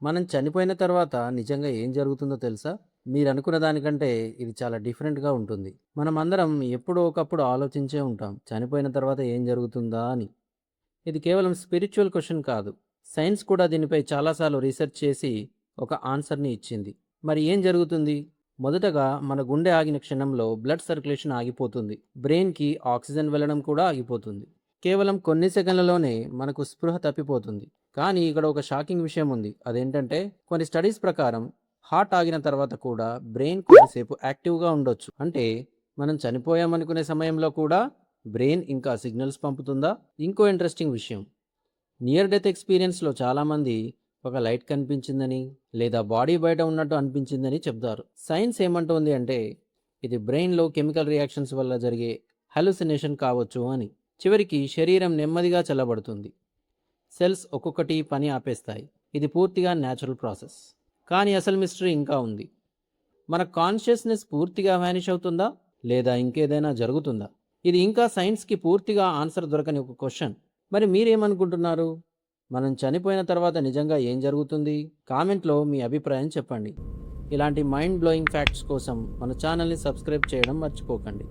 మనం చనిపోయిన తర్వాత నిజంగా ఏం జరుగుతుందో తెలుసా? మీరనుకున్న దానికంటే ఇది చాలా డిఫరెంట్‌గా ఉంటుంది. మనమందరం ఎప్పుడో ఒకప్పుడు ఆలోచించే ఉంటాం. చనిపోయిన తర్వాత ఏం జరుగుతుందా అని. ఇది కేవలం స్పిరిచ్యువల్ క్వెషన్ కాదు. సైన్స్ కూడా దీనిపై చాలా సార్లు రీసెర్చ్ చేసి ఒక ఆన్సర్‌ని ఇచ్చింది. మరి ఏం జరుగుతుంది? మొదటగా మన గుండె ఆగిన క్షణంలో బ్లడ్ సర్క్యులేషన్ ఆగిపోతుంది. బ్రెయిన్‌కి ఆక్సిజన్ వెళ్ళడం కూడా ఆగిపోతుంది. కేవలం కొన్ని సెకన్లలోనే మనకు స్పృహ తప్పిపోతుంది. కానీ ఇక్కడ ఒక షాకింగ్ విషయం ఉంది. అదేంటంటే కొన్ని స్టడీస్ ప్రకారం హార్ట్ ఆగిన తర్వాత కూడా బ్రెయిన్ కొద్దిసేపు యాక్టివ్‌గా ఉండొచ్చు. అంటే మనం చనిపోయామనుకునే సమయంలో కూడా బ్రెయిన్ ఇంకా సిగ్నల్స్ పంపుతుందా? ఇంకో ఇంట్రెస్టింగ్ విషయం, నియర్ డెత్ ఎక్స్పీరియన్స్‌లో చాలామంది ఒక లైట్ కనిపించిందని లేదా బాడీ బయట ఉన్నట్టు అనిపించిందని చెప్తారు. సైన్స్ ఏమంటోంది అంటే ఇది బ్రెయిన్‌లో కెమికల్ రియాక్షన్స్ వల్ల జరిగే హాలుసినేషన్ కావచ్చు అని. చివరికి శరీరం నెమ్మదిగా చల్లబడుతుంది. సెల్స్ ఒక్కొక్కటి పని ఆపేస్తాయి. ఇది పూర్తిగా న్యాచురల్ ప్రాసెస్. కానీ అసలు మిస్టరీ ఇంకా ఉంది. మన కాన్షియస్నెస్ పూర్తిగా వ్యానిష్ అవుతుందా? లేదా ఇంకేదైనా జరుగుతుందా? ఇది ఇంకా సైన్స్‌కి పూర్తిగా ఆన్సర్ దొరకని ఒక క్వెషన్. మరి మీరేమనుకుంటున్నారు? మనం చనిపోయిన తర్వాత నిజంగా ఏం జరుగుతుంది? కామెంట్‌లో మీ అభిప్రాయం చెప్పండి. ఇలాంటి మైండ్ బ్లోయింగ్ ఫ్యాక్ట్స్ కోసం మన ఛానల్‌ని సబ్స్క్రైబ్ చేయడం మర్చిపోకండి.